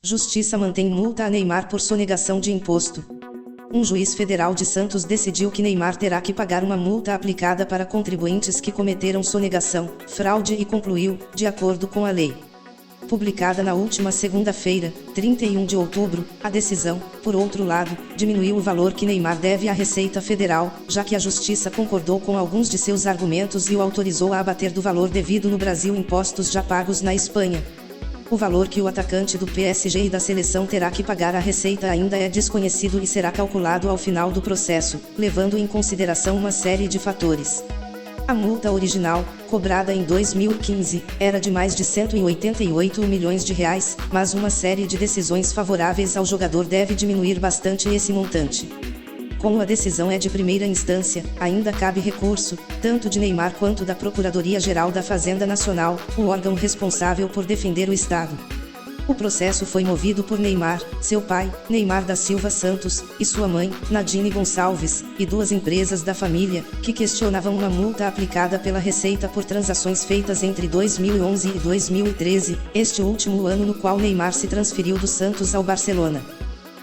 Justiça mantém multa a Neymar por sonegação de imposto. Um juiz federal de Santos decidiu que Neymar terá que pagar uma multa aplicada para contribuintes que cometeram sonegação, fraude e concluiu, de acordo com a lei. Publicada na última segunda-feira, 31 de outubro, a decisão, por outro lado, diminuiu o valor que Neymar deve à Receita Federal, já que a Justiça concordou com alguns de seus argumentos e o autorizou a abater do valor devido no Brasil impostos já pagos na Espanha. O valor que o atacante do PSG e da seleção terá que pagar à Receita ainda é desconhecido e será calculado ao final do processo, levando em consideração uma série de fatores. A multa original, cobrada em 2015, era de mais de 188 milhões de reais, mas uma série de decisões favoráveis ao jogador deve diminuir bastante esse montante. Como a decisão é de primeira instância, ainda cabe recurso, tanto de Neymar quanto da Procuradoria-Geral da Fazenda Nacional, o órgão responsável por defender o Estado. O processo foi movido por Neymar, seu pai, Neymar da Silva Santos, e sua mãe, Nadine Gonçalves, e duas empresas da família, que questionavam uma multa aplicada pela Receita por transações feitas entre 2011 e 2013, este último ano no qual Neymar se transferiu do Santos ao Barcelona.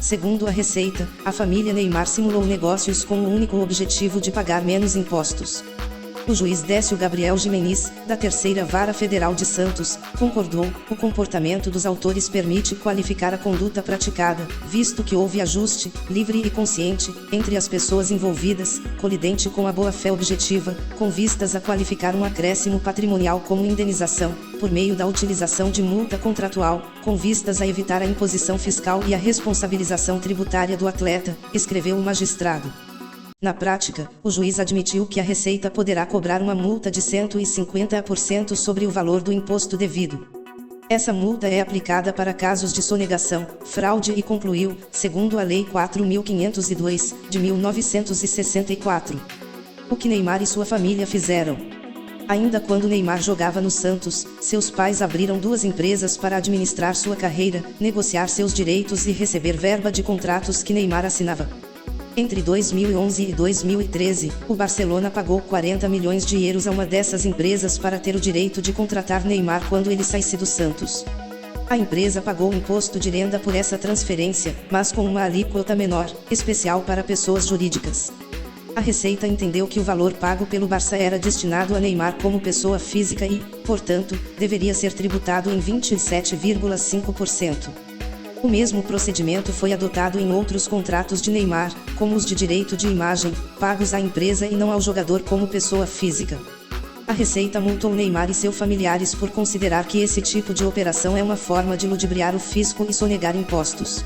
Segundo a Receita, a família Neymar simulou negócios com o único objetivo de pagar menos impostos. O juiz Décio Gabriel Gimenez, da Terceira Vara Federal de Santos, concordou: o comportamento dos autores permite qualificar a conduta praticada, visto que houve ajuste, livre e consciente, entre as pessoas envolvidas, colidente com a boa-fé objetiva, com vistas a qualificar um acréscimo patrimonial como indenização, por meio da utilização de multa contratual, com vistas a evitar a imposição fiscal e a responsabilização tributária do atleta, escreveu o magistrado. Na prática, o juiz admitiu que a Receita poderá cobrar uma multa de 150% sobre o valor do imposto devido. Essa multa é aplicada para casos de sonegação, fraude e concluiu, segundo a Lei 4.502, de 1964. O que Neymar e sua família fizeram? Ainda quando Neymar jogava no Santos, seus pais abriram duas empresas para administrar sua carreira, negociar seus direitos e receber verba de contratos que Neymar assinava. Entre 2011 e 2013, o Barcelona pagou 40 milhões de euros a uma dessas empresas para ter o direito de contratar Neymar quando ele saísse do Santos. A empresa pagou imposto de renda por essa transferência, mas com uma alíquota menor, especial para pessoas jurídicas. A Receita entendeu que o valor pago pelo Barça era destinado a Neymar como pessoa física e, portanto, deveria ser tributado em 27,5%. O mesmo procedimento foi adotado em outros contratos de Neymar, como os de direito de imagem, pagos à empresa e não ao jogador como pessoa física. A Receita multou Neymar e seus familiares por considerar que esse tipo de operação é uma forma de ludibriar o fisco e sonegar impostos.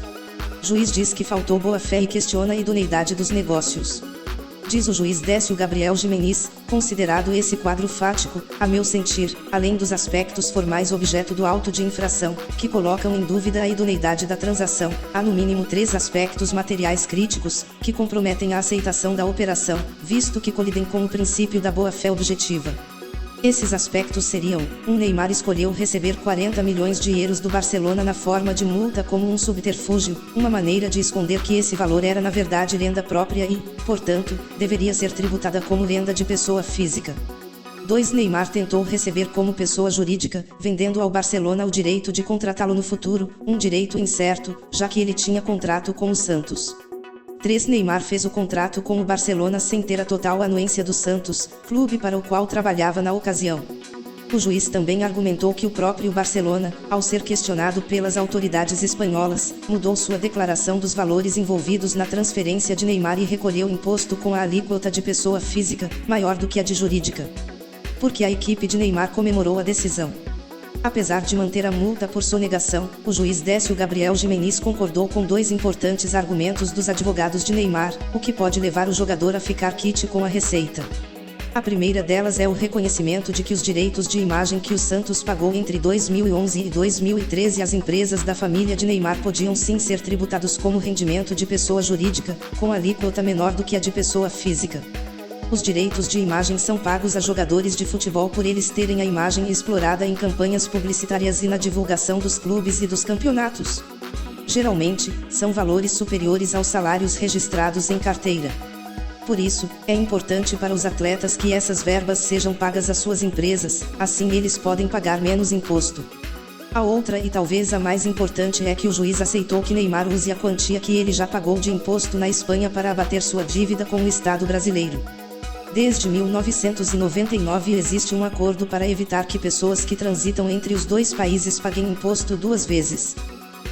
O juiz diz que faltou boa-fé e questiona a idoneidade dos negócios. Diz o juiz Décio Gabriel Gimenez, considerado esse quadro fático, a meu sentir, além dos aspectos formais objeto do auto de infração, que colocam em dúvida a idoneidade da transação, há no mínimo 3 aspectos materiais críticos, que comprometem a aceitação da operação, visto que colidem com o princípio da boa-fé objetiva. Esses aspectos seriam: 1. Neymar escolheu receber 40 milhões de euros do Barcelona na forma de multa como um subterfúgio, uma maneira de esconder que esse valor era na verdade renda própria e, portanto, deveria ser tributada como renda de pessoa física. 2. Neymar tentou receber como pessoa jurídica, vendendo ao Barcelona o direito de contratá-lo no futuro, um direito incerto, já que ele tinha contrato com o Santos. 3. Neymar fez o contrato com o Barcelona sem ter a total anuência do Santos, clube para o qual trabalhava na ocasião. O juiz também argumentou que o próprio Barcelona, ao ser questionado pelas autoridades espanholas, mudou sua declaração dos valores envolvidos na transferência de Neymar e recolheu imposto com a alíquota de pessoa física, maior do que a de jurídica. Porque a equipe de Neymar comemorou a decisão. Apesar de manter a multa por sonegação, o juiz Décio Gabriel Gimenez concordou com 2 importantes argumentos dos advogados de Neymar, o que pode levar o jogador a ficar quite com a Receita. A primeira delas é o reconhecimento de que os direitos de imagem que o Santos pagou entre 2011 e 2013 às empresas da família de Neymar podiam sim ser tributados como rendimento de pessoa jurídica, com alíquota menor do que a de pessoa física. Os direitos de imagem são pagos a jogadores de futebol por eles terem a imagem explorada em campanhas publicitárias e na divulgação dos clubes e dos campeonatos. Geralmente, são valores superiores aos salários registrados em carteira. Por isso, é importante para os atletas que essas verbas sejam pagas às suas empresas, assim eles podem pagar menos imposto. A outra e talvez a mais importante é que o juiz aceitou que Neymar use a quantia que ele já pagou de imposto na Espanha para abater sua dívida com o Estado brasileiro. Desde 1999 existe um acordo para evitar que pessoas que transitam entre os dois países paguem imposto duas vezes.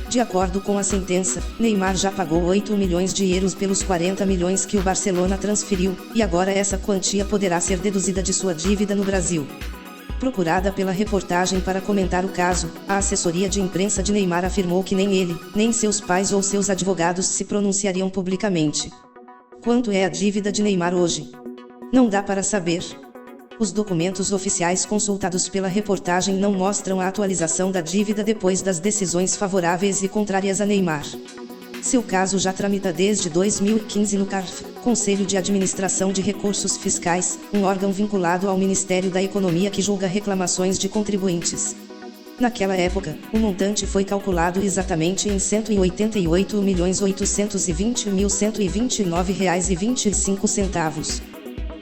De acordo com a sentença, Neymar já pagou 8 milhões de euros pelos 40 milhões que o Barcelona transferiu, e agora essa quantia poderá ser deduzida de sua dívida no Brasil. Procurada pela reportagem para comentar o caso, a assessoria de imprensa de Neymar afirmou que nem ele, nem seus pais ou seus advogados se pronunciariam publicamente. Quanto é a dívida de Neymar hoje? Não dá para saber. Os documentos oficiais consultados pela reportagem não mostram a atualização da dívida depois das decisões favoráveis e contrárias a Neymar. Seu caso já tramita desde 2015 no CARF, Conselho de Administração de Recursos Fiscais, um órgão vinculado ao Ministério da Economia que julga reclamações de contribuintes. Naquela época, o montante foi calculado exatamente em R$ 188.820.129,25.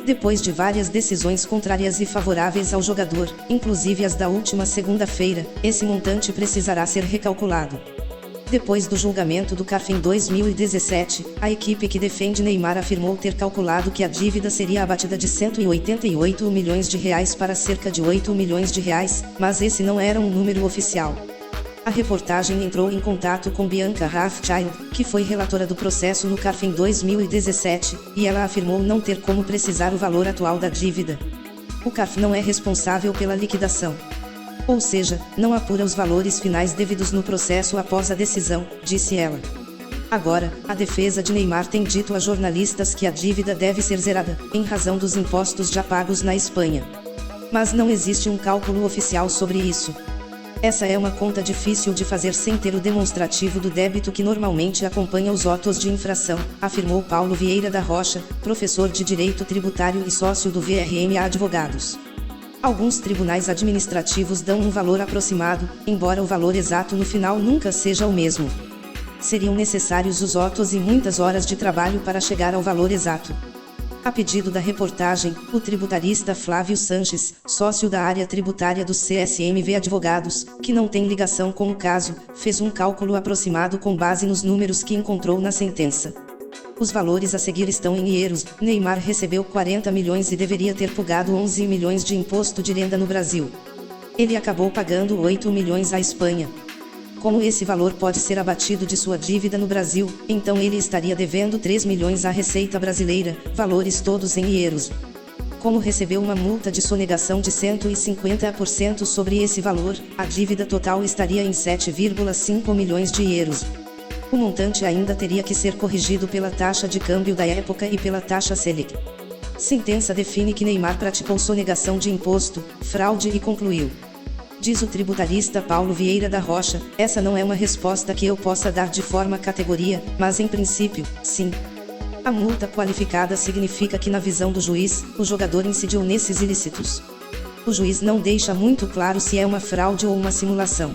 Depois de várias decisões contrárias e favoráveis ao jogador, inclusive as da última segunda-feira, esse montante precisará ser recalculado. Depois do julgamento do CARF em 2017, a equipe que defende Neymar afirmou ter calculado que a dívida seria abatida de R$ 188 milhões para cerca de R$ 8 milhões, mas esse não era um número oficial. A reportagem entrou em contato com Bianca Rothschild, que foi relatora do processo no CARF em 2017, e ela afirmou não ter como precisar o valor atual da dívida. O CARF não é responsável pela liquidação. Ou seja, não apura os valores finais devidos no processo após a decisão, disse ela. Agora, a defesa de Neymar tem dito a jornalistas que a dívida deve ser zerada, em razão dos impostos já pagos na Espanha. Mas não existe um cálculo oficial sobre isso. Essa é uma conta difícil de fazer sem ter o demonstrativo do débito que normalmente acompanha os autos de infração, afirmou Paulo Vieira da Rocha, professor de Direito Tributário e sócio do VRM Advogados. Alguns tribunais administrativos dão um valor aproximado, embora o valor exato no final nunca seja o mesmo. Seriam necessários os autos e muitas horas de trabalho para chegar ao valor exato. A pedido da reportagem, o tributarista Flávio Sanches, sócio da área tributária do CSMV Advogados, que não tem ligação com o caso, fez um cálculo aproximado com base nos números que encontrou na sentença. Os valores a seguir estão em euros. Neymar recebeu 40 milhões e deveria ter pagado 11 milhões de imposto de renda no Brasil. Ele acabou pagando 8 milhões à Espanha. Como esse valor pode ser abatido de sua dívida no Brasil, então ele estaria devendo 3 milhões à Receita Brasileira, valores todos em euros. Como recebeu uma multa de sonegação de 150% sobre esse valor, a dívida total estaria em 7,5 milhões de euros. O montante ainda teria que ser corrigido pela taxa de câmbio da época e pela taxa Selic. Sentença define que Neymar praticou sonegação de imposto, fraude e concluiu. Diz o tributarista Paulo Vieira da Rocha, essa não é uma resposta que eu possa dar de forma categoria, mas em princípio, sim. A multa qualificada significa que na visão do juiz, o jogador incidiu nesses ilícitos. O juiz não deixa muito claro se é uma fraude ou uma simulação.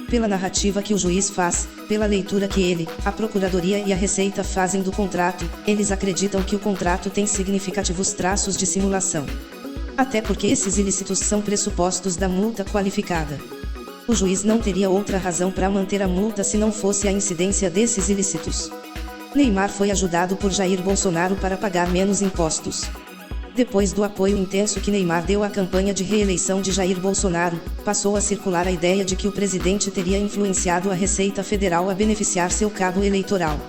Pela narrativa que o juiz faz, pela leitura que ele, a Procuradoria e a Receita fazem do contrato, eles acreditam que o contrato tem significativos traços de simulação. Até porque esses ilícitos são pressupostos da multa qualificada. O juiz não teria outra razão para manter a multa se não fosse a incidência desses ilícitos. Neymar foi ajudado por Jair Bolsonaro para pagar menos impostos. Depois do apoio intenso que Neymar deu à campanha de reeleição de Jair Bolsonaro, passou a circular a ideia de que o presidente teria influenciado a Receita Federal a beneficiar seu cabo eleitoral.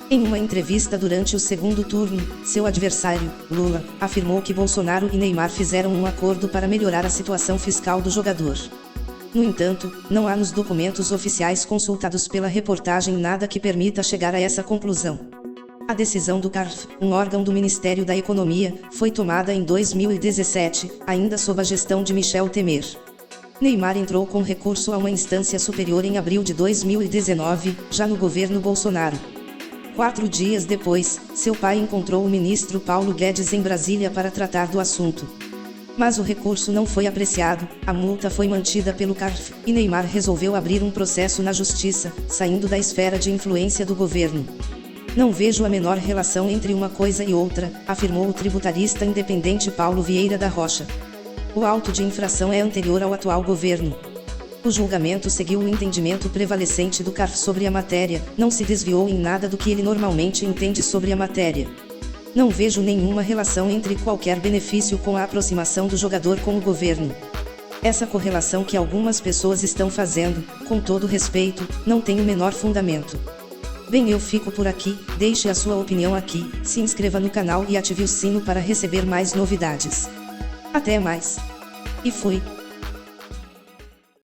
Em uma entrevista durante o segundo turno, seu adversário, Lula, afirmou que Bolsonaro e Neymar fizeram um acordo para melhorar a situação fiscal do jogador. No entanto, não há nos documentos oficiais consultados pela reportagem nada que permita chegar a essa conclusão. A decisão do CARF, um órgão do Ministério da Economia, foi tomada em 2017, ainda sob a gestão de Michel Temer. Neymar entrou com recurso a uma instância superior em abril de 2019, já no governo Bolsonaro. 4 dias depois, seu pai encontrou o ministro Paulo Guedes em Brasília para tratar do assunto. Mas o recurso não foi apreciado, a multa foi mantida pelo CARF, e Neymar resolveu abrir um processo na justiça, saindo da esfera de influência do governo. Não vejo a menor relação entre uma coisa e outra, afirmou o tributarista independente Paulo Vieira da Rocha. O auto de infração é anterior ao atual governo. O julgamento seguiu o entendimento prevalecente do CARF sobre a matéria, não se desviou em nada do que ele normalmente entende sobre a matéria. Não vejo nenhuma relação entre qualquer benefício com a aproximação do jogador com o governo. Essa correlação que algumas pessoas estão fazendo, com todo respeito, não tem o menor fundamento. Bem, eu fico por aqui, deixe a sua opinião aqui, se inscreva no canal e ative o sino para receber mais novidades. Até mais. E fui.